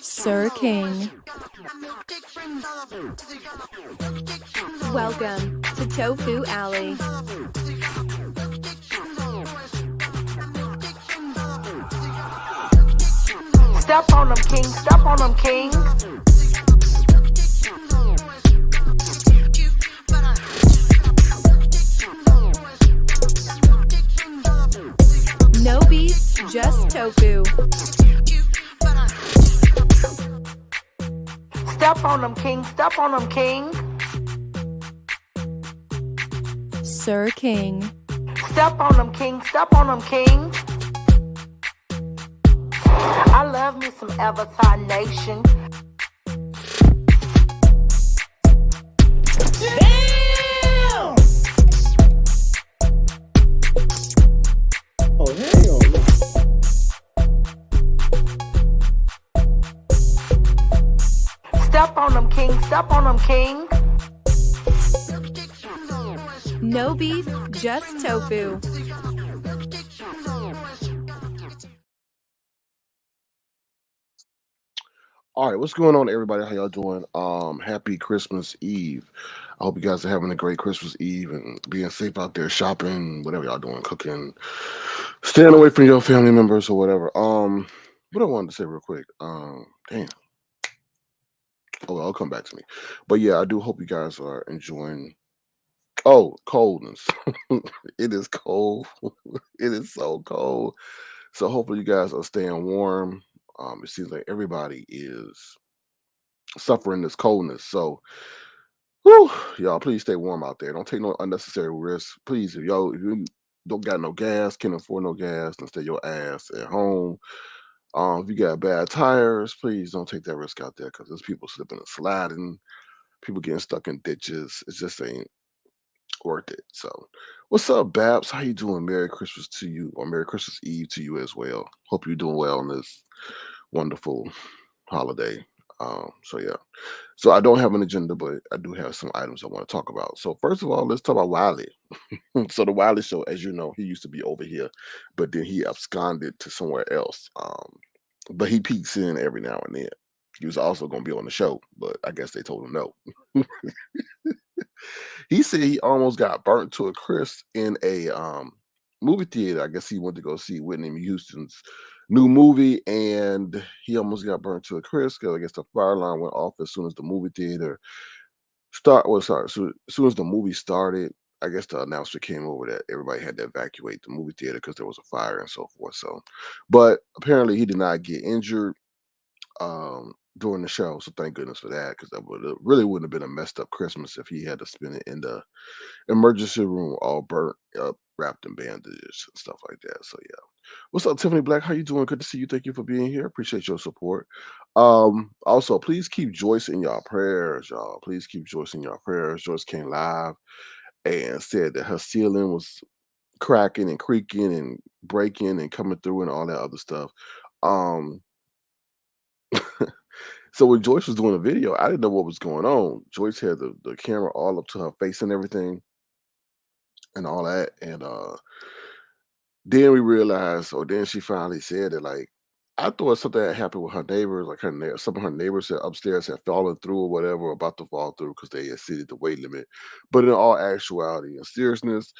Sir King. Welcome to Tofu Alley. Step on them, king. Step on them, king. No beef, just tofu. Step on them, king. Step on them, king. Sir King. Step on them, king. Step on them, king. I love me some Avatar Nation. Damn! Oh, hell no. Step on them, king. Step on them, king. No beef, just tofu. All right, what's going on, everybody? How y'all doing? Happy Christmas Eve. I hope you guys are having a great Christmas Eve and being safe out there shopping, whatever y'all doing, cooking, staying away from your family members or whatever. What I wanted to say real quick. Damn. Oh, well, I'll come back to me. But yeah, I do hope you guys are enjoying. Oh, coldness. It is cold. It is so cold. So hopefully you guys are staying warm. It seems like everybody is suffering this coldness. So, whew, y'all, please stay warm out there. Don't take no unnecessary risks. Please, if you don't got no gas, can't afford no gas, then stay your ass at home. If you got bad tires, please don't take that risk out there because there's people slipping and sliding, people getting stuck in ditches. It just ain't worth it. So, what's up, Babs? How you doing? Merry Christmas to you, or Merry Christmas Eve to you as well. Hope you're doing well on this wonderful holiday. So yeah. So I don't have an agenda, but I do have some items I want to talk about. So first of all, let's talk about Wiley. So the Wiley show, as you know, he used to be over here, but then he absconded to somewhere else. But he peeks in every now and then. He was also going to be on the show, but I guess they told him no. He said he almost got burnt to a crisp in a movie theater. I guess he went to go see Whitney Houston's new movie, and he almost got burnt to a crisp because I guess the fire alarm went off as soon as the movie theater so as soon as the movie started. I guess the announcer came over that everybody had to evacuate the movie theater because there was a fire and so forth. So, but apparently he did not get injured during the show. So thank goodness for that, because that would really wouldn't have been a messed up Christmas if he had to spend it in the emergency room all burnt up, wrapped in bandages and stuff like that. So yeah. What's up, Tiffany Black? How you doing? Good to see you. Thank you for being here. Appreciate your support. Also, please keep Joyce in your prayers, y'all. Please keep Joyce in your prayers. Joyce came live and said that her ceiling was cracking and creaking and breaking and coming through and all that other stuff. Um so when Joyce was doing a video, I didn't know what was going on. Joyce had the camera all up to her face and everything and all that. And then we realized, or then she finally said it, like, I thought something had happened with her neighbors, like some of her neighbors had upstairs had fallen through or whatever, or about to fall through because they exceeded the weight limit. But in all actuality and seriousness,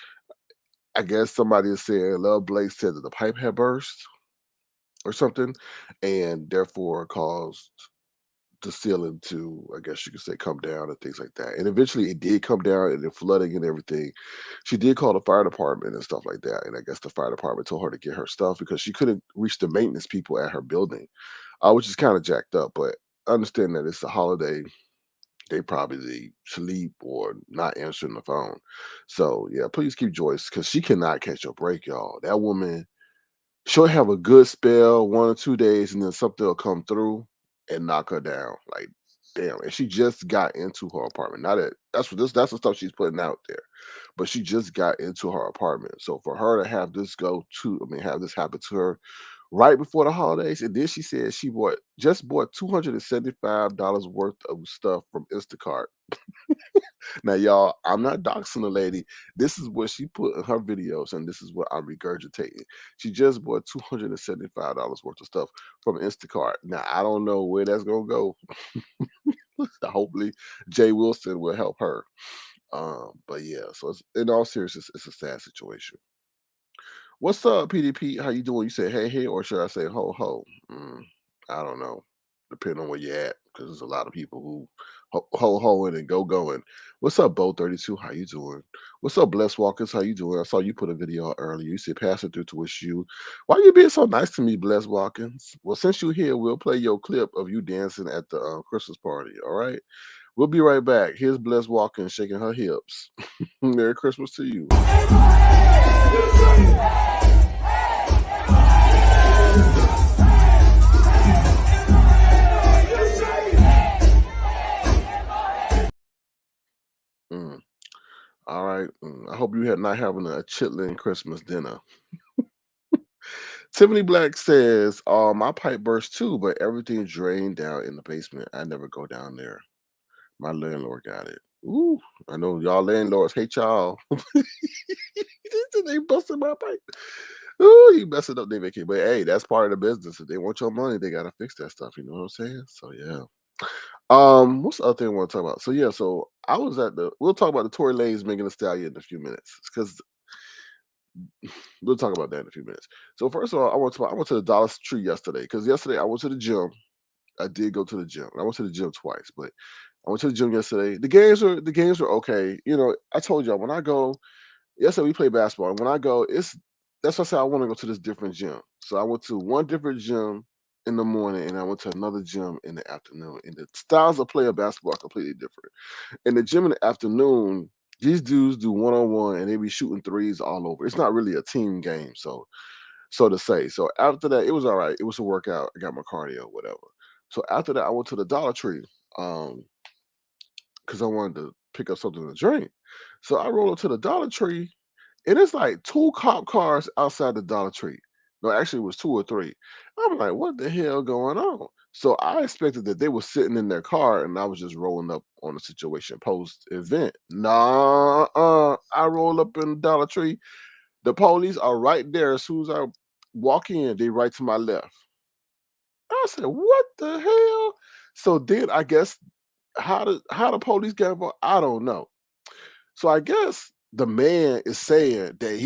I guess somebody said, Love Blake said that the pipe had burst or something, and therefore caused the ceiling to, I guess you could say, come down and things like that. And eventually it did come down and the flooding and everything. She did call the fire department and stuff like that. And I guess the fire department told her to get her stuff because she couldn't reach the maintenance people at her building, which is kind of jacked up. But understand that it's a holiday. They probably sleep or not answering the phone. So yeah, please keep Joyce because she cannot catch a break, y'all. That woman, she'll have a good spell 1 or 2 days, and then something will come through and knock her down. Like, damn. And she just got into her apartment. Not that that's the stuff she's putting out there. But she just got into her apartment. So for her to have this have this happen to her right before the holidays. And then she said she just bought $275 worth of stuff from Instacart. Now, y'all, I'm not doxing the lady. This is what she put in her videos, and this is what I'm regurgitating. She just bought $275 worth of stuff from Instacart. Now, I don't know where that's gonna go. Hopefully, Jay Wilson will help her. But yeah, so in all seriousness, it's a sad situation. What's up, PDP? How you doing? You say hey hey, or should I say ho ho? I don't know. Depending on where you're at, because there's a lot of people who ho hoing and go going. What's up, Bo32? How you doing? What's up, Bless Walkers? How you doing? I saw you put a video out earlier. You said passing through to wish you. Why you being so nice to me, Bless Walkins? Well, since you're here, we'll play your clip of you dancing at the Christmas party. All right. We'll be right back. Here's Bless Walkins shaking her hips. Merry Christmas to you. All right. I hope you had not having a chitlin Christmas dinner. Tiffany Black says, my pipe burst too, but everything drained down in the basement. I never go down there. My landlord got it. Ooh, I know y'all landlords hate y'all. They busted my pipe. Ooh, you messing up their vacation. But hey, that's part of the business. If they want your money, they gotta fix that stuff. You know what I'm saying? So yeah. What's the other thing I want to talk about? So yeah, so I was we'll talk about the Tory Lanez Megan Thee Stallion in a few minutes. Because we'll talk about that in a few minutes. So first of all, I went to the Dollar Tree yesterday. Because yesterday I went to the gym. I did go to the gym. I went to the gym twice, but I went to the gym yesterday. The games were okay. You know, I told y'all when I go, yesterday we played basketball. And when I go, that's why I said I want to go to this different gym. So I went to one different gym in the morning and I went to another gym in the afternoon. And the styles of play of basketball are completely different. In the gym in the afternoon, these dudes do one-on-one and they be shooting threes all over. It's not really a team game, so to say. So after that, it was all right. It was a workout. I got my cardio, whatever. So after that, I went to the Dollar Tree because I wanted to pick up something to drink. So I rolled up to the Dollar Tree, and it's like two cop cars outside the Dollar Tree. No, actually, it was two or three. I'm like, what the hell going on? So I expected that they were sitting in their car, and I was just rolling up on the situation post event. Nah, I roll up in the Dollar Tree. The police are right there. As soon as I walk in, they right to my left. I said, "What the hell?" So then I guess how the police get involved, I don't know. So I guess the man is saying that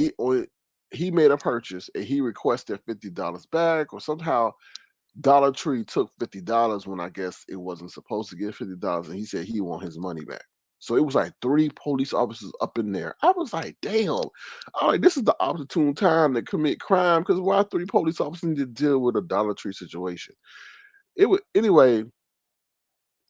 he made a purchase and he requested $50 back, or somehow Dollar Tree took $50 when I guess it wasn't supposed to get $50, and he said he want his money back. So it was like three police officers up in there. I was like, damn. All right, this is the opportune time to commit crime because why three police officers need to deal with a Dollar Tree situation? It would anyway.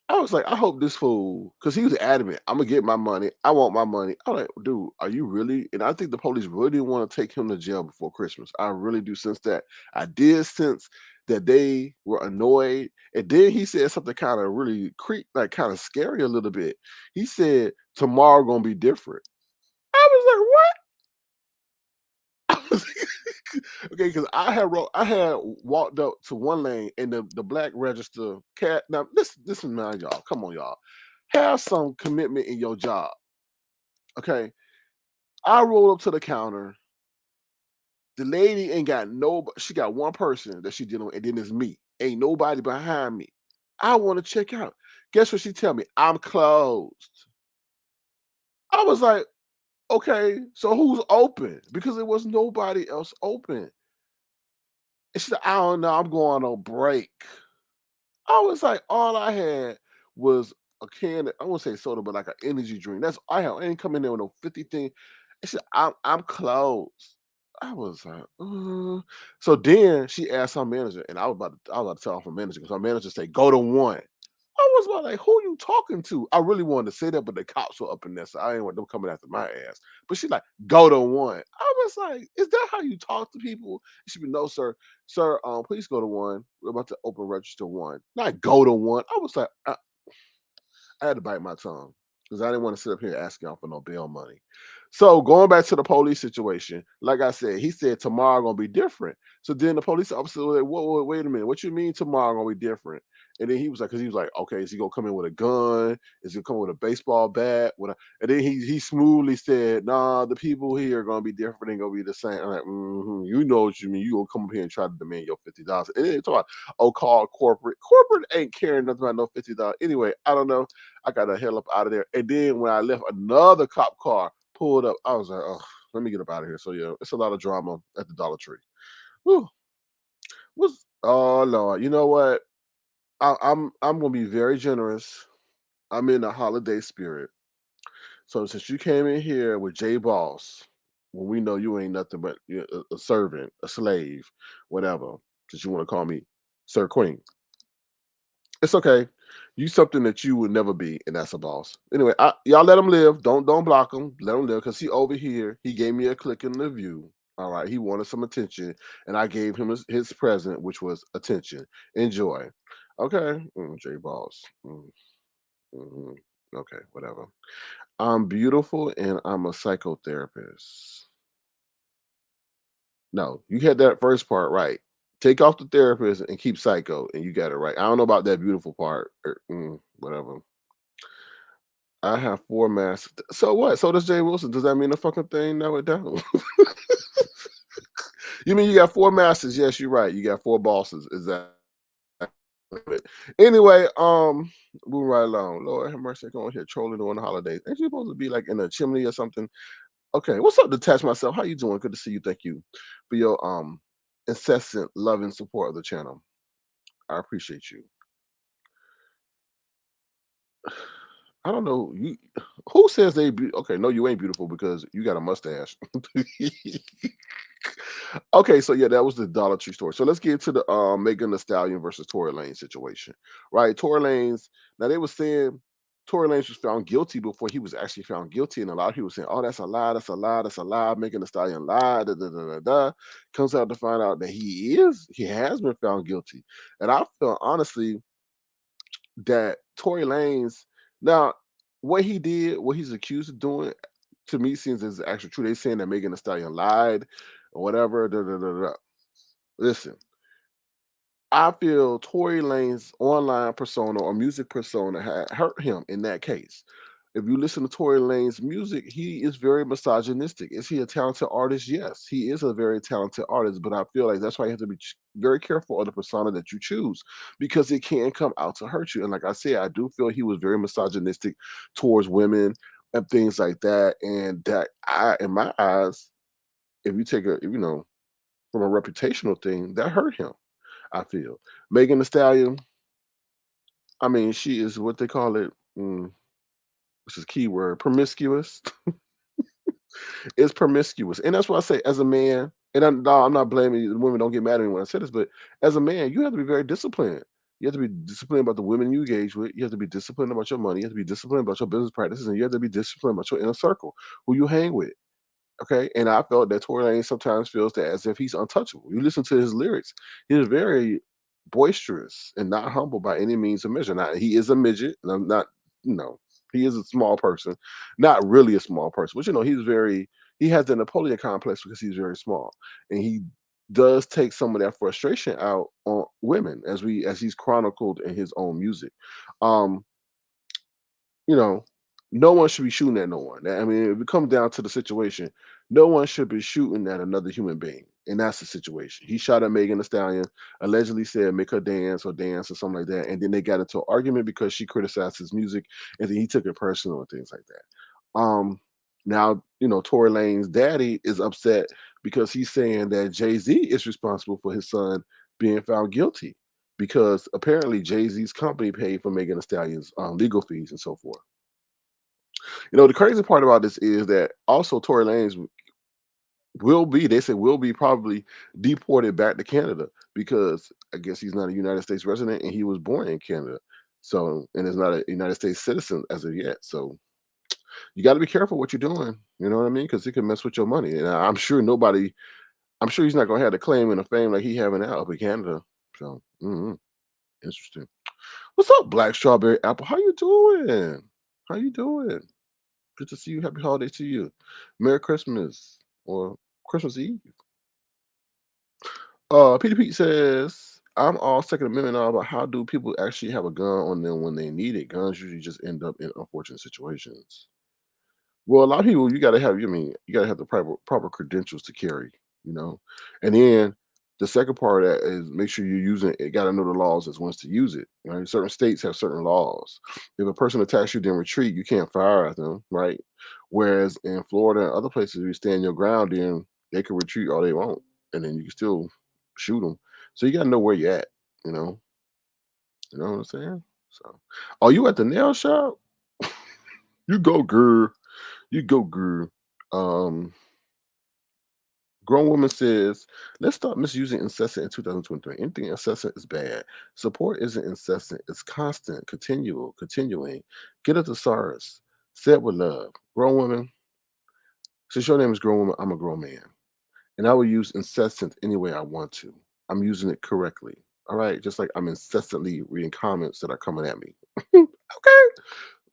I was like, I hope this fool, because he was adamant, I'm gonna get my money. I want my money. I'm like, dude, are you really? And I think the police really didn't want to take him to jail before Christmas. I really do sense that. I did sense that they were annoyed. And then he said something kind of really like kind of scary a little bit. He said, tomorrow gonna be different. I was like, what? Okay, because I had walked up to one lane and the black register cat. Now this is mind y'all. Come on, y'all. Have some commitment in your job. Okay. I roll up to the counter. The lady ain't got she got one person that she dealing with, and then it's me. Ain't nobody behind me. I want to check out. Guess what she tell me? I'm closed. I was like, okay, so who's open? Because there was nobody else open. And she said, I don't know, I'm going on break. I was like, all I had was a can I won't say soda, but like an energy drink. That's I have. I ain't coming there with no 50 thing. And she said, I'm closed. I was like, So then she asked her manager, and I was about to tell her manager because her manager said, go to one. I was about like, who you talking to? I really wanted to say that, but the cops were up in there, so I didn't want them coming after my ass. But she like, go to one. I was like, is that how you talk to people? She be, no, sir. Sir, please go to one. We're about to open register one. Not go to one. I was like, I had to bite my tongue because I didn't want to sit up here asking y'all for no bail money. So going back to the police situation, like I said, he said tomorrow gonna be different. So then the police officer was like, whoa, wait a minute, what you mean tomorrow gonna be different? And then he was like, because he was like, okay, is he gonna come in with a gun? Is he gonna come with a baseball bat? And then he smoothly said, nah, the people here are gonna be different, ain't gonna be the same. I'm like, you know what you mean? You gonna come up here and try to demand your $50. And then it's about, oh, call corporate. Corporate ain't caring nothing about no $50. Anyway, I don't know. I got the hell up out of there. And then when I left, another cop car pulled up. I was like, oh, let me get up out of here. So yeah, it's a lot of drama at the Dollar Tree. Whew. Oh Lord, you know what? I'm gonna be very generous. I'm in the holiday spirit. So since you came in here with J Boss, when we know you ain't nothing but a servant, a slave, whatever, since you want to call me Sir Queen, it's okay. You something that you would never be, and that's a boss. Anyway, y'all let him live. Don't block him. Let him live because he over here. He gave me a click in the view. All right, he wanted some attention, and I gave him his present, which was attention. Enjoy. Okay, J Boss. Mhm. Okay, whatever. I'm beautiful, and I'm a psychotherapist. No, you had that first part right. Take off the therapist and keep psycho, and you got it right. I don't know about that beautiful part. Whatever. I have 4 masters. So what? So does Jay Wilson. Does that mean the fucking thing? No, it don't. You mean you got 4 masters? Yes, you're right. You got 4 bosses. Exactly. Anyway, moving right along. Lord have mercy, going here trolling during the holidays. Ain't you supposed to be like in a chimney or something? Okay, what's up, Detach Myself? How you doing? Good to see you. Thank you for your incessant love and support of the channel. I appreciate you. I don't know. Who says they okay, no, you ain't beautiful because you got a mustache. Okay, so yeah, that was the Dollar Tree story. So let's get to the Megan Thee Stallion versus Tory Lanez situation. Right. Tory Lanez, now they were saying Tory Lanez was found guilty before he was actually found guilty. And a lot of people saying, oh, that's a lie, that's a lie, that's a lie, Megan Thee Stallion lie, da, da, da, da, da. Comes out to find out that he has been found guilty. And I feel honestly that Tory Lanez, now what he did, what he's accused of doing, to me seems as actually true. They saying that Megan Thee Stallion lied or whatever. Da, da, da, da. Listen, I feel Tory Lane's online persona or music persona had hurt him in that case. If you listen to Tory Lane's music, he is very misogynistic. Is he a talented artist? Yes, he is a very talented artist, but I feel like that's why you have to be very careful of the persona that you choose because it can come out to hurt you. And like I said, I do feel he was very misogynistic towards women and things like that. And that in my eyes, if you take from a reputational thing, that hurt him. I feel. Megan Thee Stallion, I mean, she is what they call it, which is keyword, promiscuous. It's promiscuous. And that's why I say as a man, and no, I'm not blaming you, the women don't get mad at me when I say this, but as a man, you have to be very disciplined. You have to be disciplined about the women you engage with. You have to be disciplined about your money. You have to be disciplined about your business practices, and you have to be disciplined about your inner circle, who you hang with. Okay, and I felt that Tory Lanez sometimes feels that as if he's untouchable. You listen to his lyrics; he's very boisterous and not humble by any means of measure. Now he is a midget, and I'm not, he is a small person, not really a small person, but he has the Napoleon complex because he's very small, and he does take some of that frustration out on women as he's chronicled in his own music. Um, you know, no one should be shooting at no one. I mean, if it comes down to the situation, no one should be shooting at another human being. And that's the situation. He shot at Megan Thee Stallion, allegedly said make her dance or something like that. And then they got into an argument because she criticized his music, and then he took it personal and things like that. Now, Tory Lane's daddy is upset because he's saying that Jay-Z is responsible for his son being found guilty because apparently Jay-Z's company paid for Megan Thee Stallion's legal fees and so forth. The crazy part about this is that also Tory Lanez will be probably deported back to Canada because I guess he's not a United States resident and he was born in Canada. So, and is not a United States citizen as of yet. So you got to be careful what you're doing. You know what I mean? Because it can mess with your money. And I'm sure he's not going to have the claim and the fame like he having out up in Canada. So, interesting. What's up, Black Strawberry Apple? How you doing? How you doing? Good to see you. Happy holidays to you. Merry Christmas or Christmas Eve. Peter Pete says, I'm all Second Amendment all about how do people actually have a gun on them when they need it. Guns usually just end up in unfortunate situations. Well, a lot of people, you got to have, you got to have the proper credentials to carry, you know. And then the second part of that is make sure you're using it. Got to know the laws as once to use it. Right? Certain states have certain laws. If a person attacks you, then retreat, you can't fire at them, right? Whereas in Florida and other places, if you stand your ground, then they can retreat all they want, and then you can still shoot them. So you got to know where you're at, you know. You know what I'm saying? So, are you at the nail shop? You go, girl. You go, girl. Um, Grown woman says, let's stop misusing incessant in 2023. Anything incessant is bad. Support isn't incessant, it's constant, continual, continuing. Get a thesaurus. Say it with love. Grown woman, since your name is grown woman, I'm a grown man. And I will use incessant any way I want to. I'm using it correctly. All right. Just like I'm incessantly reading comments that are coming at me. Okay.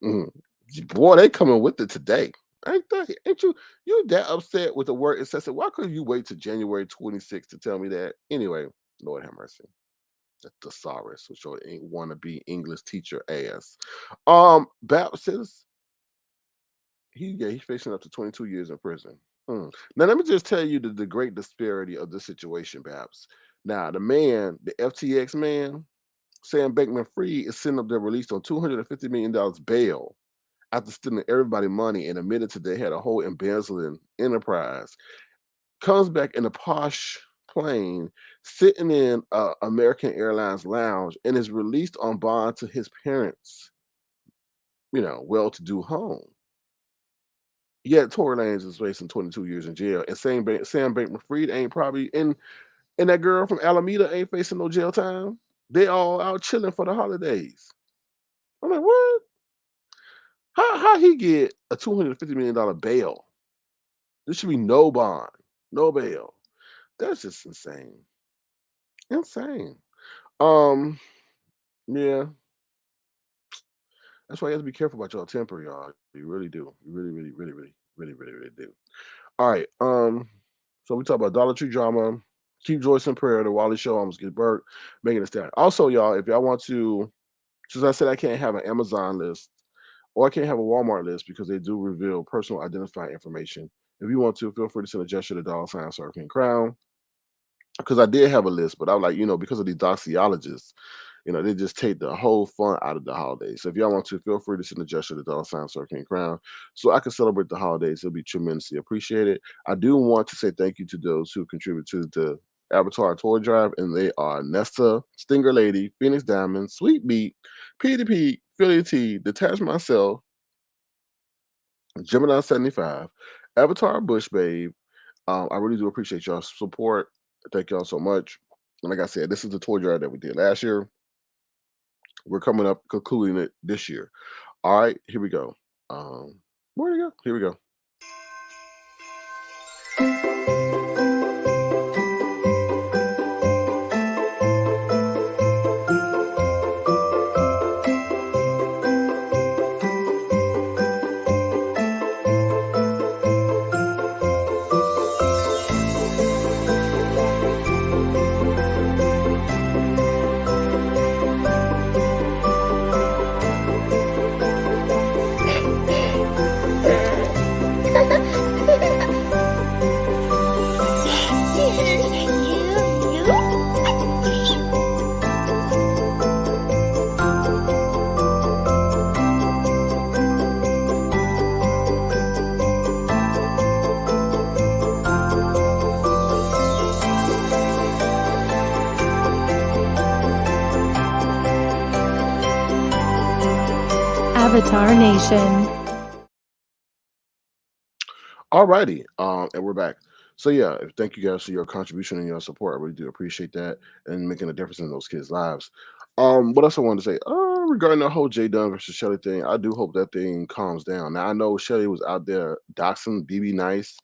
Mhm. Boy, they coming with it today. Ain't they? Ain't you that upset with the word incessant? Why couldn't you wait to January 26th to tell me that? Anyway, Lord have mercy. The thesaurus, which your ain't wanna be English teacher ass. Baptist, he's facing up to 22 years in prison. Now let me just tell you the great disparity of this situation, Babs. Now the man, the FTX man, Sam Bankman Fried, is sitting up there released on $250 million bail after stealing everybody money and admitted to they had a whole embezzling enterprise, comes back in a posh plane, sitting in American Airlines lounge, and is released on bond to his parents, well-to-do home. Yet Tory Lanez is facing 22 years in jail, and Sam Bankman-Fried ain't probably and that girl from Alameda ain't facing no jail time. They all out chilling for the holidays. I'm like, what? How he get a $250 million bail? There should be no bond, no bail. That's just insane. Insane. Um, yeah, that's why you have to be careful about your temper, y'all. You really do. You really, really, really, really, really, really, really do. All right. So we talk about Dollar Tree drama. Keep Joyce in prayer. The Wiley show almost get burnt. Megan Thee Stallion. Also, y'all, if y'all want to, since I said I can't have an Amazon list or I can't have a Walmart list because they do reveal personal identifying information. If you want to, feel free to send a gesture to $ Circle Crown. Because I did have a list, but I was like, because of these doxologists, they just take the whole fun out of the holidays. So if y'all want to, feel free to send a gesture to $Circle Crown so I can celebrate the holidays. It'll be tremendously appreciated. I do want to say thank you to those who contribute to the Avatar Toy Drive, and they are Nesta, Stinger Lady, Phoenix Diamond, Sweet Beat, PDP, Philly T, Detach Myself, Gemini 75, Avatar Bush Babe. I really do appreciate y'all's support. Thank y'all so much. And like I said, this is the toy drive that we did last year. We're coming up, concluding it this year. All right, here we go. Where do we go? Here we go. Avatar Nation. Alrighty, and we're back. So yeah, thank you guys for your contribution and your support. I really do appreciate that and making a difference in those kids' lives. What else I wanted to say? Regarding the whole Jay Dunn versus Shelly thing, I do hope that thing calms down. Now I know Shelly was out there doxing BB Nice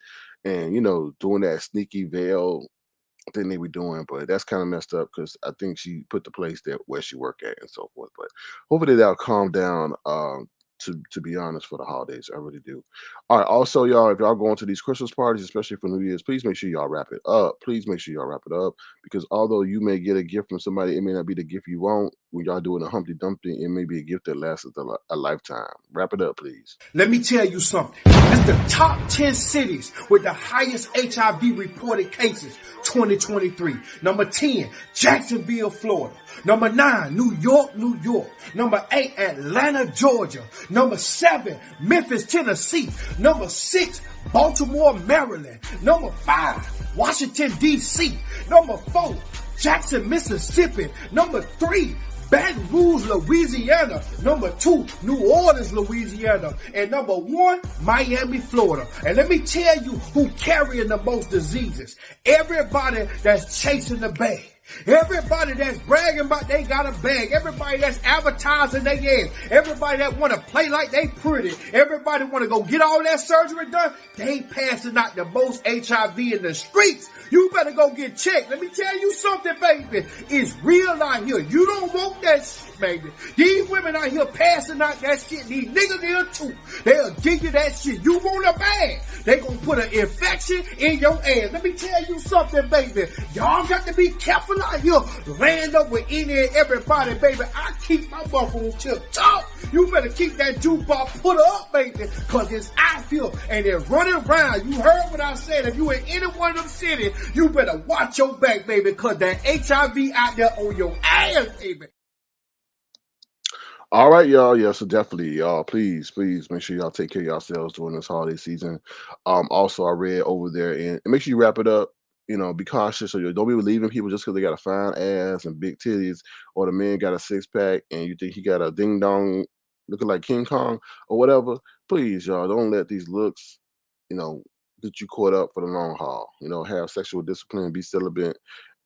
and doing that sneaky veil thing they were doing, but that's kind of messed up because I think she put the place that where she worked at and so forth. But hopefully that'll calm down. to be honest, for the holidays. I really do. All right. Also, y'all, if y'all going to these Christmas parties, especially for New Year's, please make sure y'all wrap it up. Please make sure y'all wrap it up because although you may get a gift from somebody, it may not be the gift you want. When y'all doing a Humpty Dumpty, it may be a gift that lasts a lifetime. Wrap it up, please. Let me tell you something. It's the top 10 cities with the highest HIV reported cases 2023. Number 10, Jacksonville, Florida. Number 9, New York, New York. Number 8, Atlanta, Georgia. Number 7, Memphis, Tennessee. Number 6, Baltimore, Maryland. Number 5, Washington, D.C. Number 4, Jackson, Mississippi. Number 3, Baton Rouge, Louisiana. Number 2, New Orleans, Louisiana. And number 1, Miami, Florida. And let me tell you who carrying the most diseases. Everybody that's chasing the bag. Everybody that's bragging about they got a bag. Everybody that's advertising their ass. Everybody that want to play like they pretty. Everybody want to go get all that surgery done. They passing out the most HIV in the streets. You better go get checked. Let me tell you something, baby. It's real out here. You don't want that shit, baby. These women out here passing out that shit. These niggas here too. They'll give you that shit. You want a bag. They gonna put an infection in your ass. Let me tell you something, baby. Y'all got to be careful out here. Land up with any and everybody, baby. I keep my microphone tip top. You better keep that jukebox put up, baby. Cause it's out here and they're running around. You heard what I said. If you in any one of them cities, you better watch your back, baby. Cause that HIV out there on your ass, baby. All right, y'all. Yeah, so definitely, y'all. Please make sure y'all take care of yourselves during this holiday season. Also, I read over there and make sure you wrap it up. You know, be cautious. So you don't be leaving people just because they got a fine ass and big titties, or the man got a 6-pack and you think he got a ding dong looking like King Kong or whatever. Please, y'all, don't let these looks, get you caught up for the long haul. Have sexual discipline, be celibate,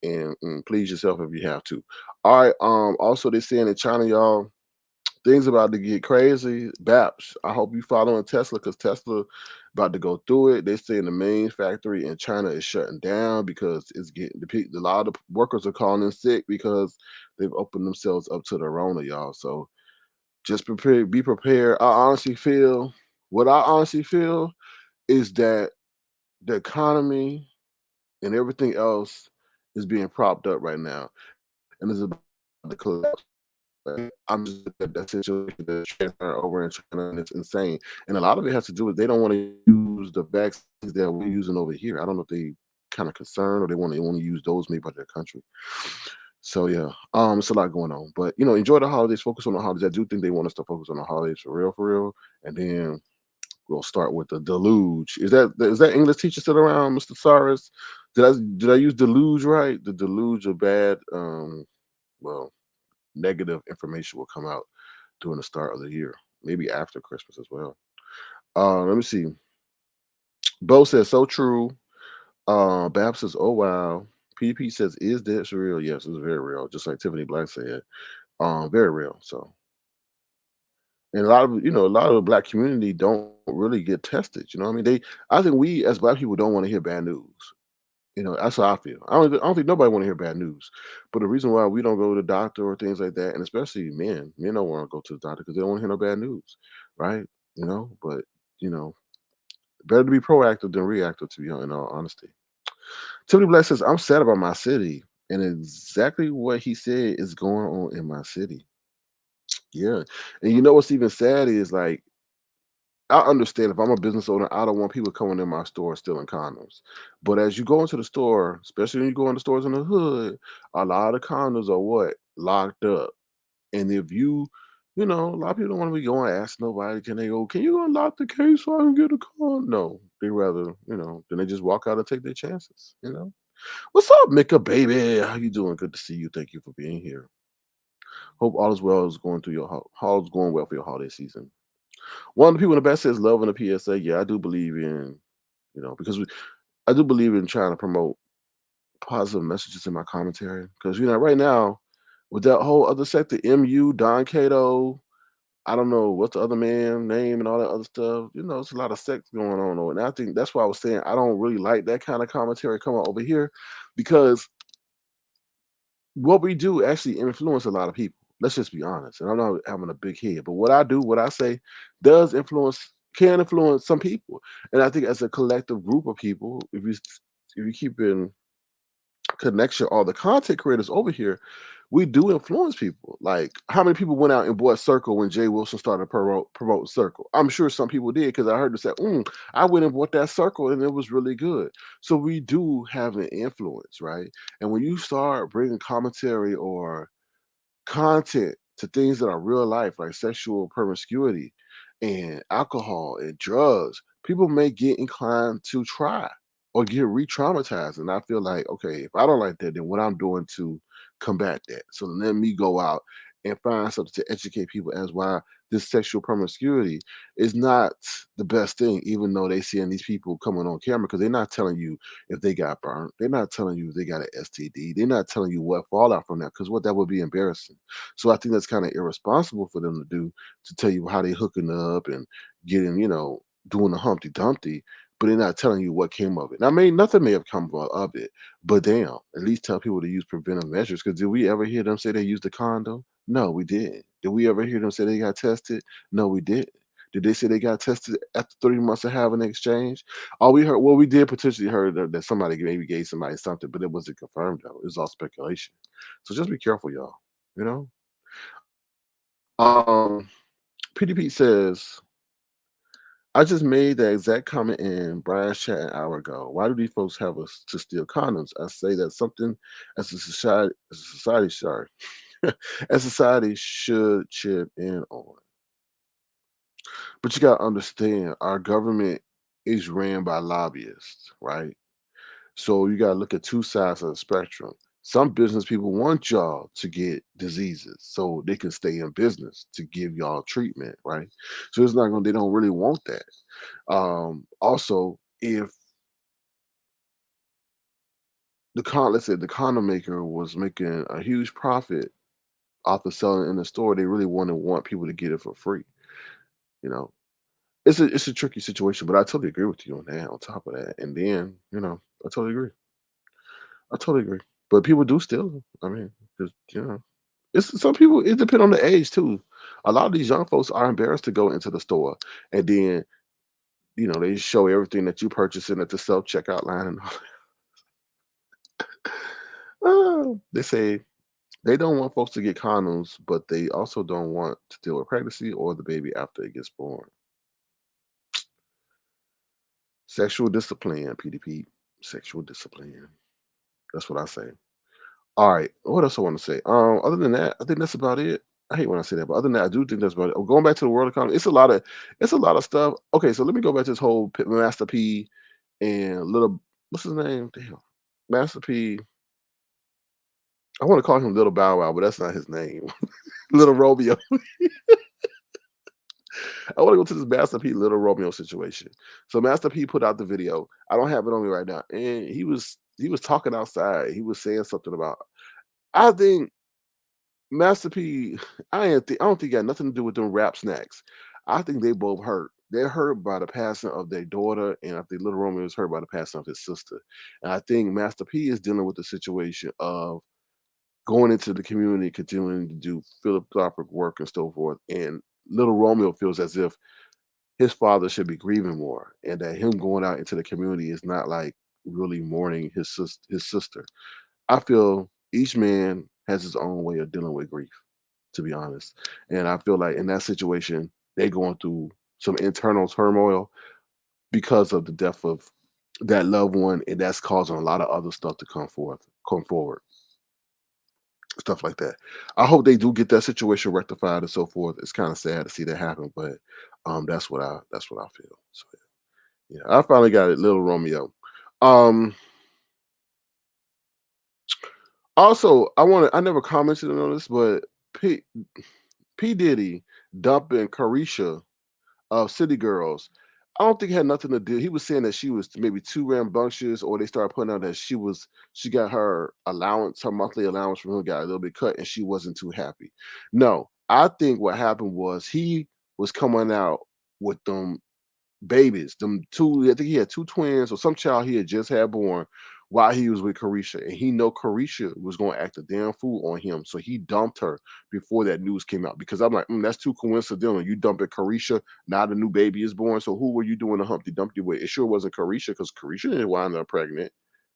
and please yourself if you have to. All right. Also, they're saying in China, y'all, things about to get crazy. Baps, I hope you following Tesla because Tesla about to go through it. They saying the main factory in China is shutting down because it's getting a lot of the workers are calling in sick because they've opened themselves up to the Rona, y'all. So just be prepared. What I honestly feel is that the economy and everything else is being propped up right now and is about to collapse. I'm just that situation that's transferring over in China, and it's insane. And a lot of it has to do with they don't want to use the vaccines that we're using over here. I don't know if they kind of concerned or they want to use those made by their country. So yeah, it's a lot going on. But enjoy the holidays, focus on the holidays. I do think they want us to focus on the holidays for real. And then we'll start with the deluge. Is that English teacher still around, Mr. Cyrus? Did I use deluge right? The deluge of bad well, negative information will come out during the start of the year, maybe after Christmas as well. Let me see. Bo says, so true. Bab says, oh wow. PP says, is this real? Yes, it's very real. Just like Tiffany Black said. Very real. So, and a lot of the black community don't really get tested. I mean, I think we as black people don't want to hear bad news. That's how I feel. I don't think nobody want to hear bad news. But the reason why we don't go to the doctor or things like that, and especially men don't want to go to the doctor because they don't want to hear no bad news, right? But better to be proactive than reactive, to be in all honesty. Tiffany Black says, I'm sad about my city. And exactly what he said is going on in my city. Yeah. And what's even sad is like, I understand if I'm a business owner, I don't want people coming in my store stealing condoms. But as you go into the store, especially when you go into stores in the hood, a lot of condoms are what? Locked up. And if a lot of people don't want to be going ask nobody, can you unlock the case so I can get a condom? No. They rather, then they just walk out and take their chances, What's up, Mika baby? How you doing? Good to see you. Thank you for being here. Hope all is well all is going well for your holiday season. One of the people in the back says love in the PSA. Yeah, I do believe in, because I do believe in trying to promote positive messages in my commentary. Because right now, with that whole other sector, MU, Don Cato, I don't know what's the other man name and all that other stuff. It's a lot of sex going on. And I think that's why I was saying I don't really like that kind of commentary coming over here because what we do actually influence a lot of people. Let's just be honest. And I'm not having a big head, but what I do, what I say, does can influence some people. And I think as a collective group of people, if you keep in connection, all the content creators over here, we do influence people. Like, how many people went out and bought Circle when Jay Wilson started promote Circle? I'm sure some people did because I heard them say, I went and bought that Circle and it was really good. So we do have an influence, right? And when you start bringing commentary or content to things that are real life, like sexual promiscuity and alcohol and drugs, people may get inclined to try or get re-traumatized. And I feel like, okay, if I don't like that, then what I'm doing to combat that. So let me go out and find something to educate people as why this sexual promiscuity is not the best thing, even though they seeing these people coming on camera, because they're not telling you if they got burned. They're not telling you if they got an STD. They're not telling you what fallout from that, because what that would be embarrassing. So I think that's kind of irresponsible for them to do, to tell you how they hooking up and getting, doing the Humpty Dumpty, but they're not telling you what came of it. Now, nothing may have come of it, but damn, at least tell people to use preventive measures. Because did we ever hear them say they used a condom? No, we didn't. Did we ever hear them say they got tested? No, we didn't. Did they say they got tested after 3 months of having an exchange? All we heard, well, we did potentially heard that somebody maybe gave somebody something, but it wasn't confirmed though. It was all speculation. So just be careful, y'all. You know. Um, PDP says, I just made that exact comment in Brian's chat an hour ago. Why do these folks have us to steal condoms? I say that's something sorry, as society should chip in on. But you gotta understand, our government is ran by lobbyists, right? So you gotta look at two sides of the spectrum. Some business people want y'all to get diseases so they can stay in business to give y'all treatment, right? So it's not they don't really want that. Also, if let's say the condom maker was making a huge profit off of selling it in the store, they really want people to get it for free. You know, it's a tricky situation, but I totally agree with you on that. On top of that, and then I totally agree. I totally agree. But people do steal them. I mean, because it's some people. It depends on the age too. A lot of these young folks are embarrassed to go into the store, and then they show everything that you purchasing at the self checkout line and all. They say they don't want folks to get condoms, but they also don't want to deal with pregnancy or the baby after it gets born. Sexual discipline, PDP. Sexual discipline. That's what I say. All right. What else I want to say? Other than that, I think that's about it. I hate when I say that, but other than that, I do think that's about it. Going back to the world economy, it's a lot of stuff. Okay, so let me go back to this whole Master P and little, what's his name? Damn, Master P. I want to call him Little Bow Wow, but that's not his name. Little Romeo. I want to go to this Master P Little Romeo situation. So Master P put out the video. I don't have it on me right now, and he was talking outside. He was saying something about. I think Master P. I don't think it got nothing to do with them rap snacks. I think they both hurt. They're hurt by the passing of their daughter, and I think Little Romeo is hurt by the passing of his sister. And I think Master P is dealing with the situation of going into the community, continuing to do philanthropic work and so forth. And Little Romeo feels as if his father should be grieving more, and that him going out into the community is not like really mourning his sister. I feel each man has his own way of dealing with grief, to be honest. And I feel like in that situation, they're going through some internal turmoil because of the death of that loved one, and that's causing a lot of other stuff to come forward. Stuff like that. I hope they do get that situation rectified and so forth. It's kind of sad to see that happen, but that's what I feel. So yeah, I finally got it, Little Romeo. Um, Also, I never commented on this, but P Diddy dumping Carisha of City Girls. I don't think it had nothing to do. He was saying that she was maybe too rambunctious, or they started putting out that she got her allowance, her monthly allowance from him got a little bit cut, and she wasn't too happy. No, I think what happened was he was coming out with them babies, them two. I think he had two twins or some child he had just had born while he was with Carisha, and he know Carisha was gonna act a damn fool on him, so he dumped her before that news came out. Because I'm like, that's too coincidental. You dumping Carisha, now the new baby is born. So who were you doing the Humpty Dumpty with? It sure wasn't Carisha, because Carisha didn't wind up pregnant.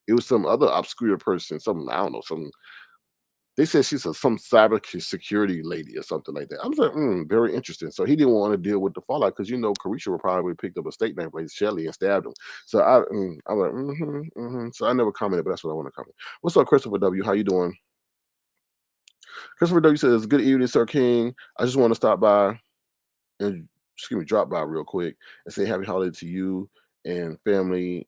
It was some other obscure person, some I don't know, some they said she's some cyber security lady or something like that. I was like, very interesting. So he didn't want to deal with the fallout because Carisha would probably picked up a steak knife like Shelly and stabbed him. So I'm like, So I never commented, but that's what I want to comment. What's up, Christopher W? How you doing? Christopher W says, "Good evening, Sir King. I just want to stop by and drop by real quick and say happy holiday to you and family."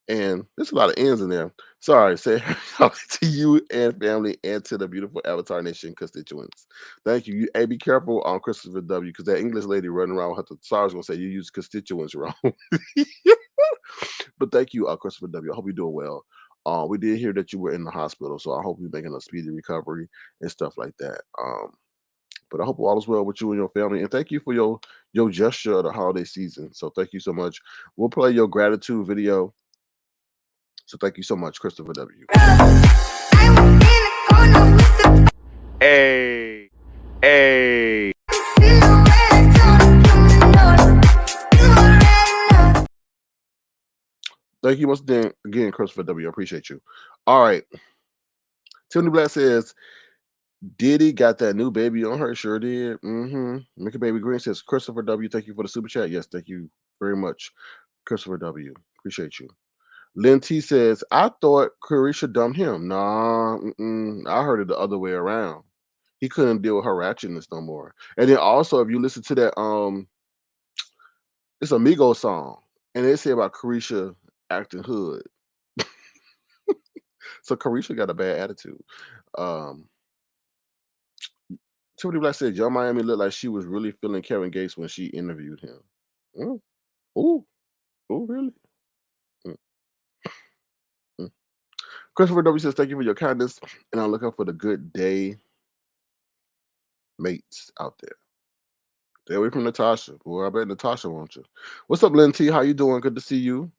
And there's a lot of ends in there. Sorry, say happy to you and family and to the beautiful Avatar Nation constituents. Thank you. Hey, be careful on Christopher W, because that English lady running around with her sorry, gonna say you use constituents wrong. But thank you, Christopher W. I hope you're doing well. We did hear that you were in the hospital, so I hope you're making a speedy recovery and stuff like that. But I hope all is well with you and your family. And thank you for your gesture of the holiday season. So thank you so much. We'll play your gratitude video. So thank you so much, Christopher W. Hey, hey. Thank you once again, Christopher W. I appreciate you. All right. Tiffany Black says, Diddy got that new baby on her. Sure did. Mickey Baby Green says, Christopher W. Thank you for the super chat. Yes, thank you very much, Christopher W. Appreciate you. Lynn T says, I thought Carisha dumped him. Nah, I heard it the other way around. He couldn't deal with her ratchetness no more. And then also, if you listen to that, it's a Migos song, and they say about Carisha acting hood. So Carisha got a bad attitude. Tiffany Black said, Young Miami looked like she was really feeling Kevin Gates when she interviewed him. Mm. Ooh, really? Mm, mm. Christopher W says, thank you for your kindness, and I'm looking for the good day mates out there. Stay away from Natasha. Boy, I bet Natasha wants you. What's up, Lynn T? How you doing? Good to see you.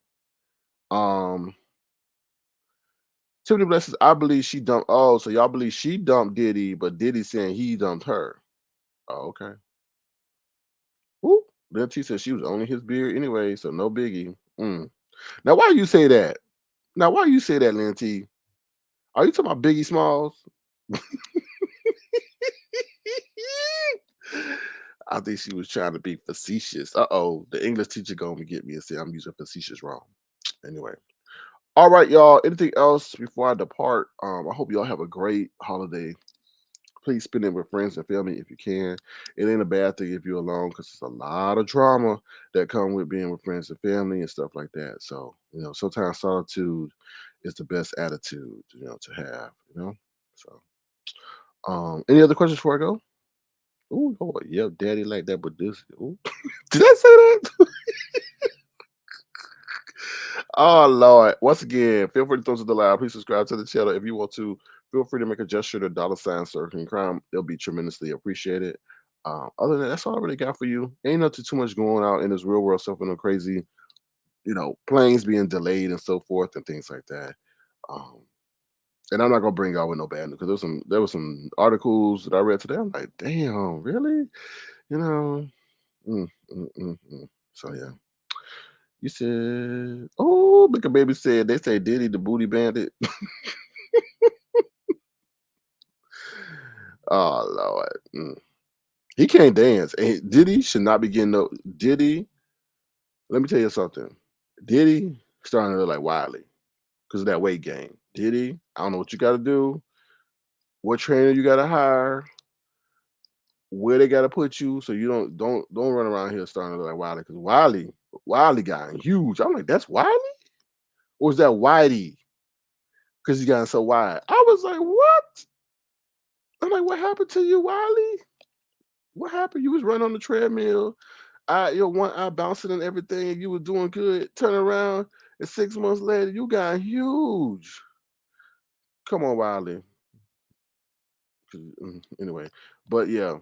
Tiffany Black says, I believe she dumped. Oh, so y'all believe she dumped Diddy, but Diddy saying he dumped her. Oh, okay. Ooh. Lynn T says she was only his beard anyway, so no biggie. Now, why you say that? Lynn T? Are you talking about Biggie Smalls? I think she was trying to be facetious. The English teacher going to get me and say I'm using facetious wrong. Anyway. All right, y'all. Anything else before I depart? I hope y'all have a great holiday. Please spend it with friends and family if you can. It ain't a bad thing if you're alone, because it's a lot of drama that come with being with friends and family and stuff like that. So, sometimes solitude is the best attitude, to have, So, any other questions before I go? Oh, Lord, yeah, daddy like that, but this, ooh. Did I say that? Oh, Lord. Once again, feel free to throw to the live. Please subscribe to the channel if you want to. Feel free to make a gesture to $ Circling Crime. It'll be tremendously appreciated. Other than that, that's all I really got for you. Ain't nothing too much going out in this real world stuff and no crazy, planes being delayed and so forth and things like that. And I'm not gonna bring y'all with no bad news, because there was some articles that I read today. I'm like, damn, really? Mm, mm, mm. So yeah. You said, oh, Big Baby said they say Diddy the booty bandit. Oh Lord, he can't dance. And Diddy should not be getting no. Diddy, let me tell you something. Diddy starting to look like Wiley because of that weight gain. Diddy, I don't know what you got to do, what trainer you got to hire, where they got to put you, so you don't run around here starting to look like Wiley, because Wiley got huge. I'm like, that's Wiley, or is that Whitey? Because he got so wide. I was like, what? I'm like, what happened to you, Wiley? What happened? You was running on the treadmill, your one eye bouncing and everything, and you were doing good. Turn around, and 6 months later, you got huge. Come on, Wiley. Anyway, but yeah,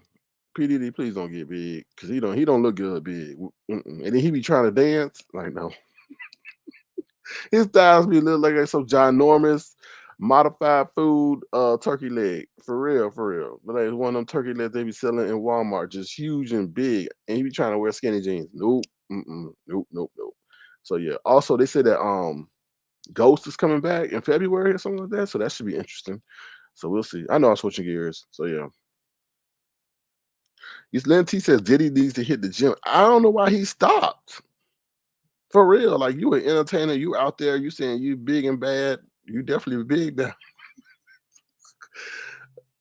PDD, please don't get big, because he don't look good big. And then he be trying to dance. Like, no. His thighs be look like some ginormous modified food turkey leg. For real, for real. But like one of them turkey legs they be selling in Walmart, just huge and big. And he be trying to wear skinny jeans. Nope. Nope, nope, nope. So yeah. Also they said that Ghost is coming back in February or something like that. So that should be interesting. So we'll see. I know I'm switching gears. So yeah. Lynn T says Diddy needs to hit the gym. I don't know why he stopped. For real. Like you an entertainer, you out there, you saying you big and bad. You definitely big now.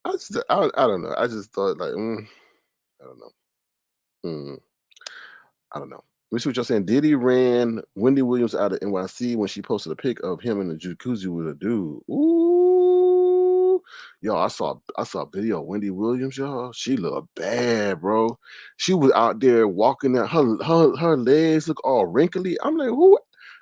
I don't know. I just thought like I don't know. Mm, I don't know. Let me see what you're saying. Diddy ran Wendy Williams out of NYC when she posted a pic of him in the jacuzzi with a dude. Ooh, yo, I saw a video of Wendy Williams, y'all. She looked bad, bro. She was out there walking out. Her legs look all wrinkly. I'm like, who?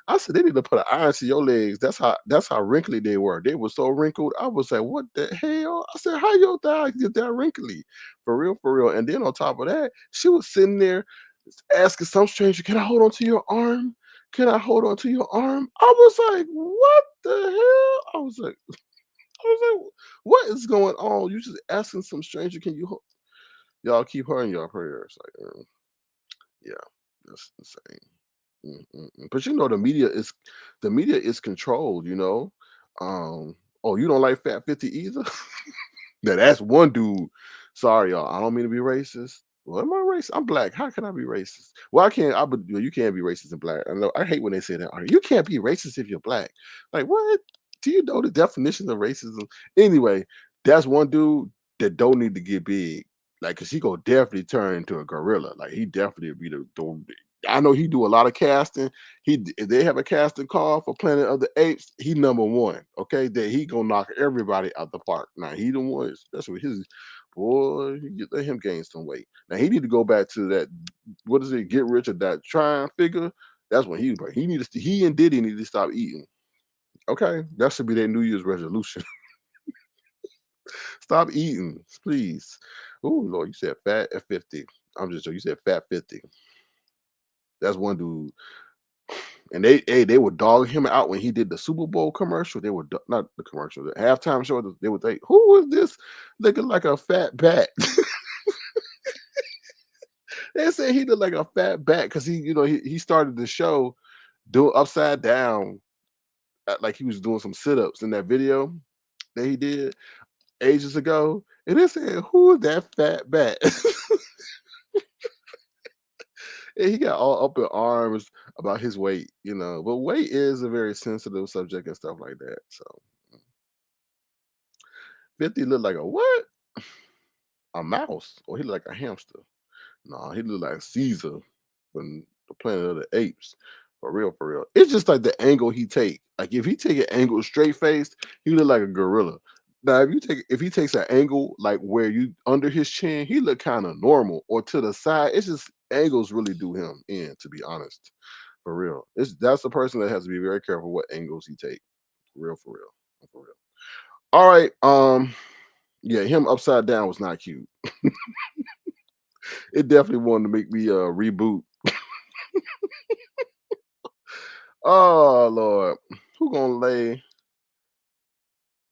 I said they need to put an iron to your legs. That's how wrinkly they were. They were so wrinkled. I was like, what the hell? I said, how your thighs get that wrinkly? For real, for real. And then on top of that, she was sitting there asking some stranger, "Can I hold on to your arm? Can I hold on to your arm?" I was like, "What the hell?" I was like, "What is going on? You just asking some stranger, can you hold?" Y'all keep her in your prayers. Like, yeah, that's insane. But you know, the media is controlled. You know, oh, you don't like Fat 50 either? Now that's one dude. Sorry, y'all. I don't mean to be racist. Well, am I racist? I'm black. How can I be racist? Well, I can't. Well, you can't be racist and black. I know. I hate when they say that. You can't be racist if you're black. Like, what? Do you know the definition of racism? Anyway, that's one dude that don't need to get big. Like, cause he go definitely turn into a gorilla. Like, he definitely be the I know he do a lot of casting. If they have a casting call for Planet of the Apes, he number one. Okay, that he gonna knock everybody out the park. Now he the one. That's what his boy. Let him gain some weight. Now he need to go back to that. What is it? Get rich or die trying figure. That's when he needs to. He and Diddy need to stop eating. Okay, that should be their New Year's resolution. Stop eating, please. Oh Lord, you said fat at 50. I'm just joking. You said fat 50. That's one dude. And they would dog him out when he did the Super Bowl commercial. They would not the commercial, the halftime show. They would think, "Who is this looking like a fat bat?" They said he looked like a fat bat because he started the show doing upside down, like he was doing some sit ups in that video that he did ages ago. And they said, "Who is that fat bat?" And he got all up in arms about his weight. But weight is a very sensitive subject and stuff like that. So 50 looked like a what? A mouse, or he looked like a hamster. No, he looked like Caesar from the Planet of the Apes. For real, for real. It's just like the angle he take. Like if he take an angle straight faced, he look like a gorilla. Now if he takes an angle like where you under his chin, he look kind of normal. Or to the side, it's just angles really do him in, to be honest. For real. That's the person that has to be very careful what angles he take. For real, for real. For real. All right. Yeah, him upside down was not cute. It definitely wanted to make me reboot. Oh Lord, who gonna lay?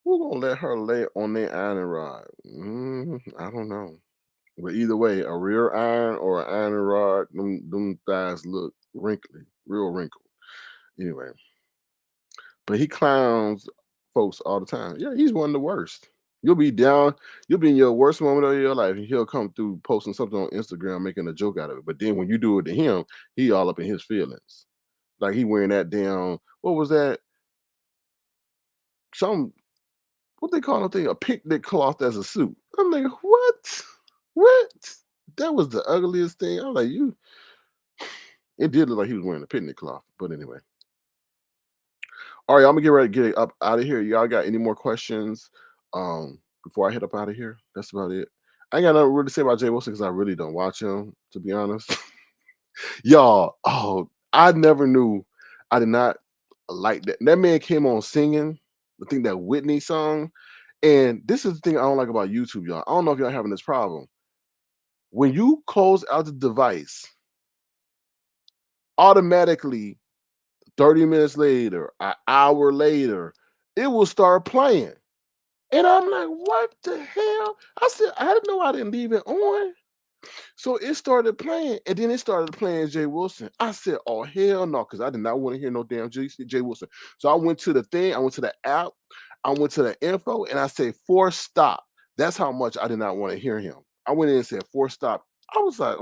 Who gonna let her lay on their iron rod? I don't know. But either way, a rear iron or an iron rod, them thighs look wrinkly, real wrinkled. Anyway, but he clowns folks all the time. Yeah, he's one of the worst. You'll be down, you'll be in your worst moment of your life, and he'll come through posting something on Instagram, making a joke out of it. But then when you do it to him, he all up in his feelings. Like he wearing that damn, what was that? Some what they call the thing, a picnic cloth as a suit. I'm like, what? What? That was the ugliest thing. I'm like, you. It did look like he was wearing a picnic cloth, but anyway. All right, I'm gonna get ready to get up out of here. Y'all got any more questions? Before I head up out of here, that's about it. I ain't got nothing really to say about Jay Wilson because I really don't watch him, to be honest. Y'all, oh, I never knew. I did not like that. That man came on singing. I think that Whitney song. And this is the thing I don't like about YouTube, y'all. I don't know if y'all having this problem. When you close out the device, automatically 30 minutes later, an hour later, it will start playing. And I'm like, what the hell? I said, I didn't know I didn't leave it on. So it started playing, and then it started playing Jay Wilson. I said, oh, hell no, because I did not want to hear no damn Jay Wilson. So I went to the thing, I went to the app, I went to the info, and I said, force stop. That's how much I did not want to hear him. I went in and said, force stop. I was like,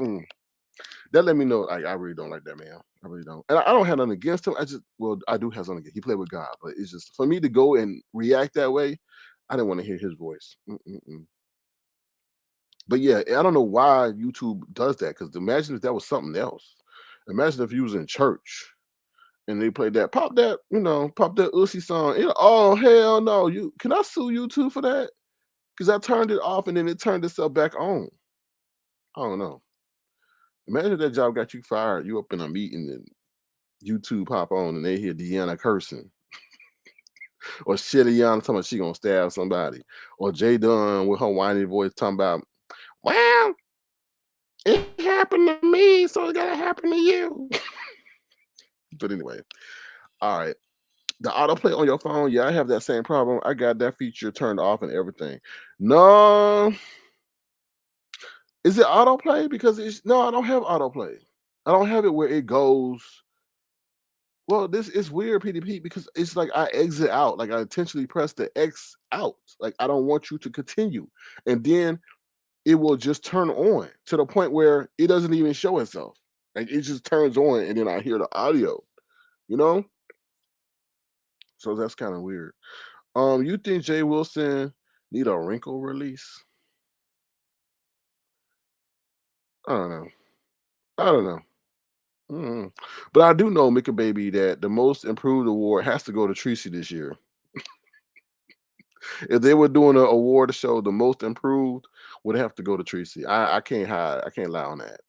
that let me know like, I really don't like that man. I really don't. And I don't have nothing against him. I do have something against. He played with God, but it's just for me to go and react that way, I didn't want to hear his voice. But yeah, I don't know why YouTube does that. Because imagine if that was something else. Imagine if you was in church and they played that, pop that Uzi song. Oh hell no! Can I sue YouTube for that? Because I turned it off and then it turned itself back on. I don't know. Imagine if that job got you fired. You up in a meeting and YouTube pop on and they hear Deanna cursing. Or Shittiana talking about she gonna stab somebody. Or Jay Dunn with her whiny voice talking about, well, it happened to me, so it gotta happen to you. But anyway, all right. The autoplay on your phone, yeah, I have that same problem. I got that feature turned off and everything. No, is it autoplay? Because no, I don't have autoplay. I don't have it where it goes. Well, this is weird, PDP, because it's like I exit out, like I intentionally press the X out. Like I don't want you to continue. And then it will just turn on to the point where it doesn't even show itself. Like it just turns on and then I hear the audio, you know? So that's kind of weird. You think Jay Wilson need a wrinkle release? I don't know. I don't know. But I do know, Mika Baby, that the most improved award has to go to Tracy this year. If they were doing an award show, the most improved would have to go to Tracy. I can't hide. I can't lie on that.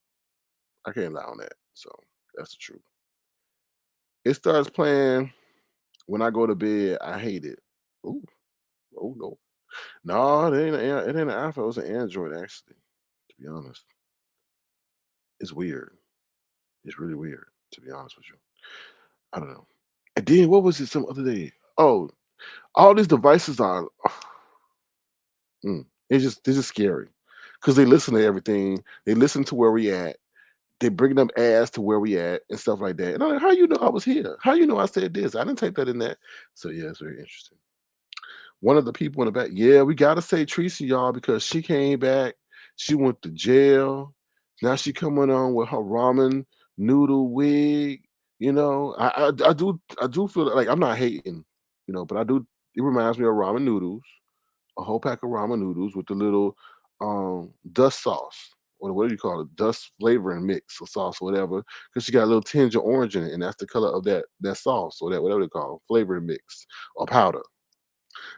I can't lie on that. So that's the truth. It starts playing when I go to bed. I hate it. Ooh, oh no, no, it ain't an iPhone. It was an Android actually. To be honest, it's weird. It's really weird. To be honest with you, I don't know. And then what was it? Some other day. Oh, all these devices are. They're just scary because they listen to everything. They listen to where we at. They bring up ads to where we at and stuff like that. And I'm like, how you know I was here? How you know I said this? I didn't type that in that. So yeah, it's very interesting. One of the people in the back, yeah, we gotta say Tracy, y'all, because she came back. She went to jail. Now she coming on with her ramen noodle wig. I do feel like I'm not hating, but I do. It reminds me of ramen noodles, a whole pack of ramen noodles with the little dust sauce, or what do you call it, dust flavoring mix or sauce or whatever, because she got a little tinge of orange in it, and that's the color of that sauce, or that whatever they call it, flavoring mix or powder.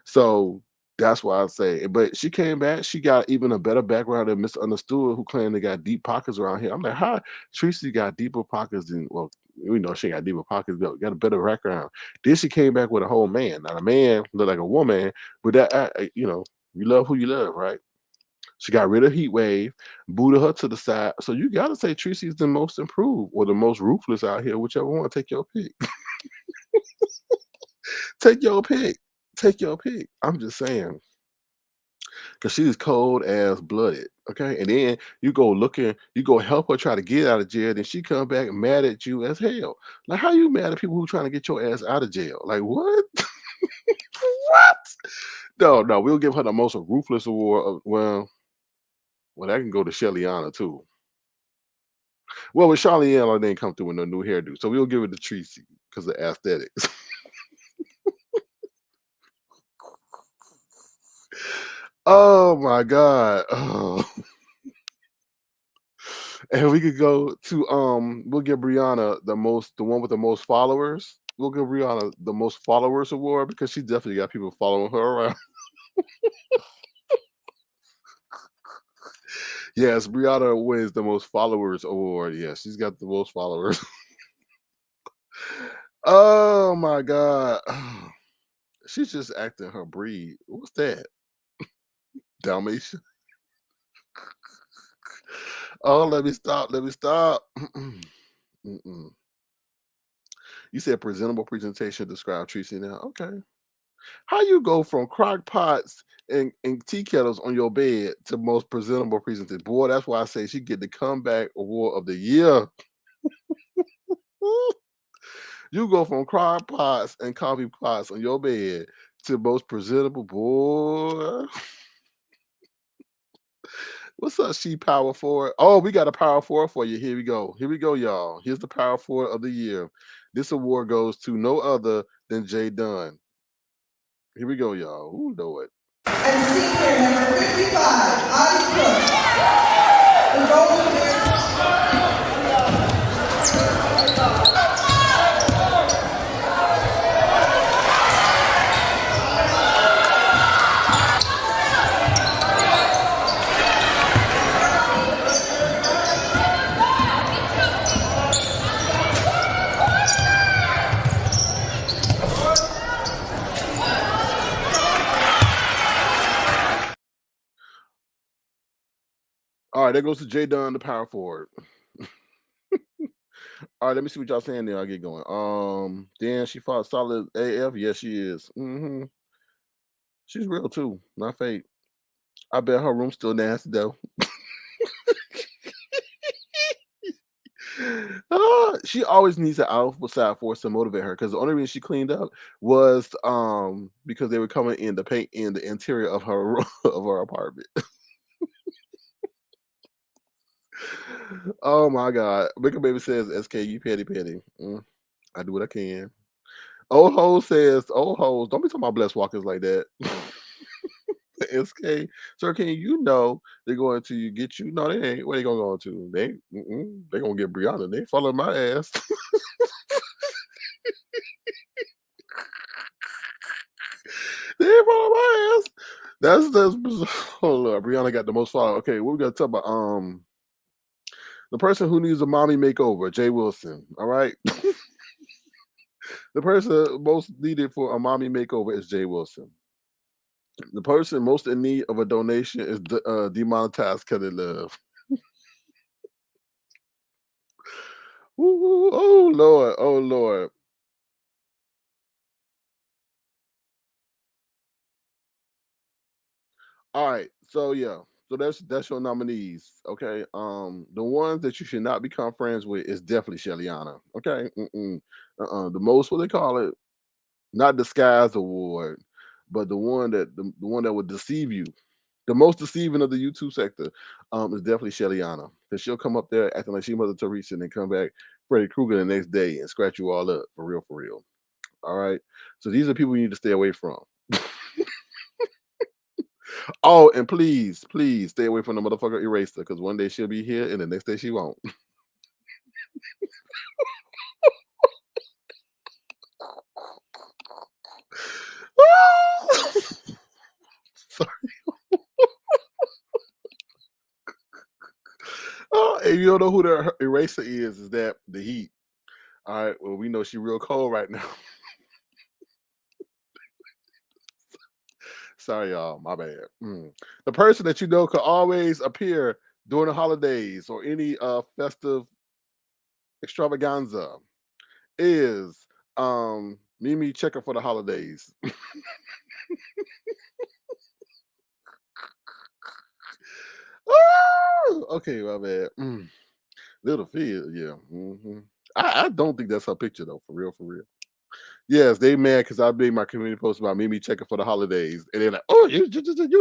So that's why I say. But she came back. She got even a better background than Misunderstood, who claimed they got deep pockets around here. I'm like, how Tracy got deeper pockets than, well, we know she got deeper pockets, but got a better background. Then she came back with a whole man. Now the man looked like a woman, but you love who you love, right? She got rid of Heat Wave, booted her to the side. So you gotta say Tracy's the most improved or the most ruthless out here, whichever one. Take your pick. Take your pick. Take your pick. I'm just saying. Cause she's cold as blooded. Okay. And then you go help her try to get out of jail, then she come back mad at you as hell. Like, how you mad at people who trying to get your ass out of jail? Like, what? What? No, we'll give her the most ruthless award of, well, that can go to Shellyana too. Well, with Charliana, they didn't come through with no new hairdo. So we'll give it to Tracy because of aesthetics. Oh my God. Oh. And we could go to we'll give Brianna the one with the most followers. We'll give Brianna the most followers award because she definitely got people following her around. Yes, Brianna wins the most followers award. Yes, she's got the most followers. Oh my God. She's just acting her breed. What's that? Dalmatian. Oh, let me stop. Let me stop. Mm-mm. You said presentable presentation. Describe Tracy now. Okay. How you go from crock pots and tea kettles on your bed to most presentable presentation? Boy, that's why I say she get the comeback award of the year. You go from crock pots and coffee pots on your bed to most presentable. Boy. What's up, she power forward? Oh, we got a power forward for you. Here we go. Here we go, y'all. Here's the power forward of the year. This award goes to no other than Jay Dunn. Here we go, y'all. Who know it? And senior number 55, Adi Cook. The golden bear. All right, there goes to Jay Dunn, the power forward. All right, let me see what y'all saying there. I'll get going. Dan, she fought solid AF. Yes, she is. She's real too, not fake. I bet her room's still nasty though. She always needs an outside force to motivate her because the only reason she cleaned up was because they were coming in to paint in the interior of her of her apartment. Oh my god. Wicked Baby says SK, you petty. I do what I can. Old hoes says, old hoes, don't be talking about blessed walkers like that. SK, Sir King, you know they're going to get you. No, they ain't. Where they gonna go to? They gonna get Brianna. They following my ass. They ain't following my ass. That's oh Lord, Brianna got the most follow. Okay, what we gotta talk about? The person who needs a mommy makeover, Jay Wilson. All right. The person most needed for a mommy makeover is Jay Wilson. The person most in need of a donation is demonetized Kelly Love. Ooh, oh Lord, oh Lord. All right, so yeah, so that's your nominees. Okay, the ones that you should not become friends with is definitely Shellyana. Okay, the most what they call it, not disguise award, but the one that would deceive you. The most deceiving of the YouTube sector is definitely Shellyana. Because she'll come up there acting like she Mother Teresa and then come back Freddy Krueger the next day and scratch you all up for real, for real. All right. So these are people you need to stay away from. Oh, and please, please stay away from the motherfucker eraser because one day she'll be here and the next day she won't. Sorry. Oh, and you don't know who the eraser is that the heat. All right. Well, we know she real cold right now. Sorry, y'all. My bad. The person that you know could always appear during the holidays or any festive extravaganza is Mimi Checker for the holidays. Oh, okay, my bad. Little Phil, yeah. I don't think that's her picture though, for real, for real. Yes, they mad because I made my community post about Mimi checking for the holidays, and they're like, "Oh, you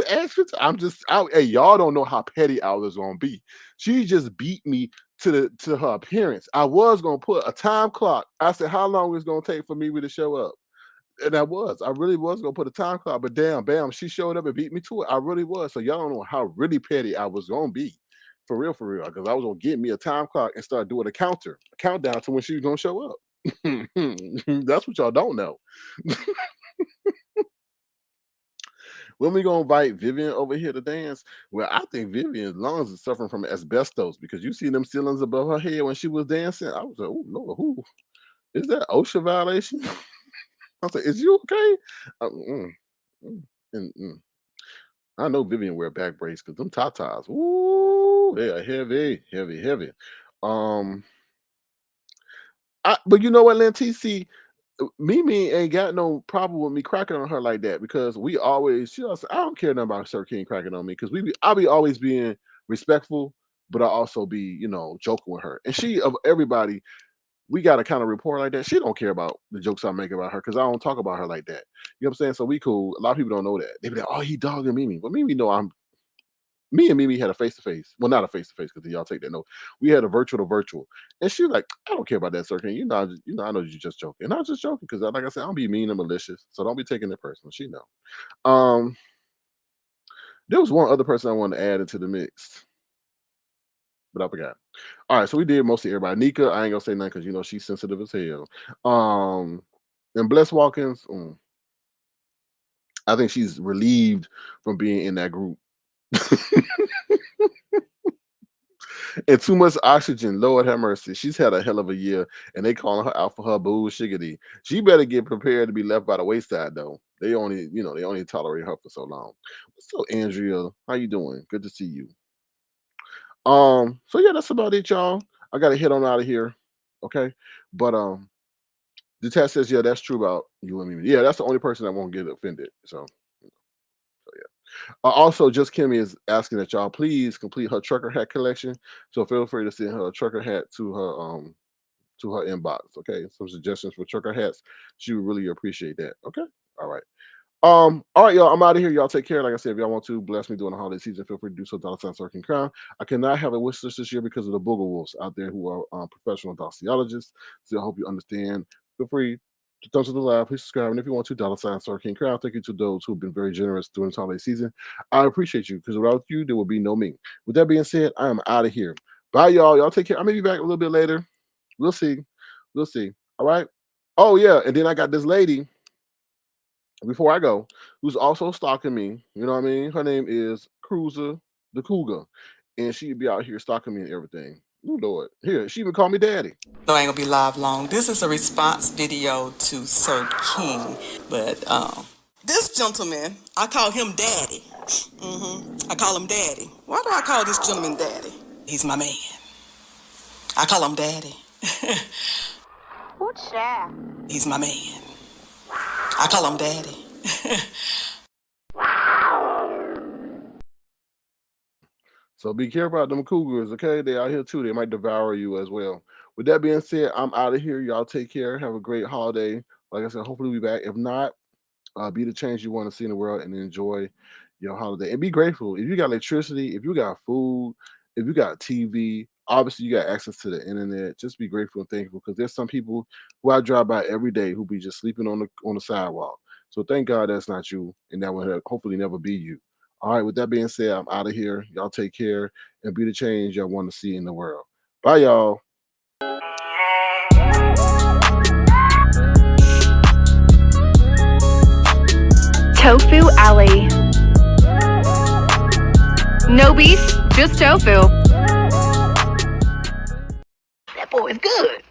asked for." I'm just out. Hey, y'all don't know how petty I was gonna be. She just beat me to her appearance. I was gonna put a time clock. I said, "How long is it gonna take for Mimi to show up?" And I really was gonna put a time clock, but damn, bam, she showed up and beat me to it. I really was. So y'all don't know how really petty I was gonna be, for real, because I was gonna get me a time clock and start doing a countdown to when she was gonna show up. That's what y'all don't know. When we gonna invite Vivian over here to dance? Well, I think Vivian's lungs is suffering from asbestos because you see them ceilings above her head when she was dancing. I was like, oh Lord, who is that OSHA violation? I was like, is you okay? Uh, mm, mm, mm. I know Vivian wear back brace because them tatas, ooh, they are heavy. Um, But you know what, Lantisi, Mimi ain't got no problem with me cracking on her like that because we always, I don't care nothing about Sir King cracking on me because I'll be always being respectful, but I also be, joking with her. And she, of everybody, we got to kind of report like that. She don't care about the jokes I make about her because I don't talk about her like that. You know what I'm saying? So we cool. A lot of people don't know that. They be like, oh, he dogging Mimi. But Mimi know me and Mimi had a face to face. Well, not a face to face because y'all take that note. We had a virtual to virtual, and she was like, "I don't care about that, Sir King. I know you're just joking." And I was just joking because, like I said, I don't be mean and malicious, so don't be taking it personal. She know. Um, there was one other person I wanted to add into the mix, but I forgot. All right, so we did mostly everybody. Nika, I ain't gonna say nothing because she's sensitive as hell. And Bless Watkins, I think she's relieved from being in that group. And too much oxygen, Lord have mercy. She's had a hell of a year, and they calling her out for her bullshiggity. She better get prepared to be left by the wayside, though. They only tolerate her for so long. So, Andrea, how you doing? Good to see you. So yeah, that's about it, y'all. I gotta head on out of here. Okay. But the test says, yeah, that's true about you and me. Yeah, that's the only person that won't get offended. So yeah. Also, Just Kimmy is asking that y'all please complete her trucker hat collection. So feel free to send her a trucker hat to her inbox. Okay, some suggestions for trucker hats. She would really appreciate that. Okay, all right. All right, y'all. I'm out of here. Y'all take care. Like I said, if y'all want to bless me during the holiday season, feel free to do so. $sign Circling Crown. I cannot have a wish list this year because of the booger wolves out there who are professional doxologists. So I hope you understand. Feel free to come to the live. Please subscribe. And if you want to, $sign Circling Crown. Thank you to those who've been very generous during this holiday season. I appreciate you because without you, there would be no me. With that being said, I am out of here. Bye, y'all. Y'all take care. I may be back a little bit later. We'll see. We'll see. All right. Oh, yeah. And then I got this lady before I go, who's also stalking me. You know what I mean? Her name is Cruiser the Cougar. And she'd be out here stalking me and everything. Oh, Lord. Here, she even called me daddy. So I ain't gonna be live long. This is a response video to Sir King. But this gentleman, I call him daddy. I call him daddy. Why do I call this gentleman daddy? He's my man. I call him daddy. Ooh, child. He's my man. I call him daddy. So be careful about them cougars, okay? They out here too. They might devour you as well. With that being said, I'm out of here. Y'all take care. Have a great holiday. Like I said, hopefully we'll be back. If not, be the change you want to see in the world and enjoy your holiday. And be grateful. If you got electricity, if you got food, if you got TV, obviously you got access to the internet. Just be grateful and thankful because there's some people who I drive by every day who be just sleeping on the sidewalk. So thank God that's not you, and that will hopefully never be you. All right, with that being said, I'm out of here. Y'all take care and be the change y'all want to see in the world. Bye, y'all. Tofu Alley. No beef, just tofu. That boy is good.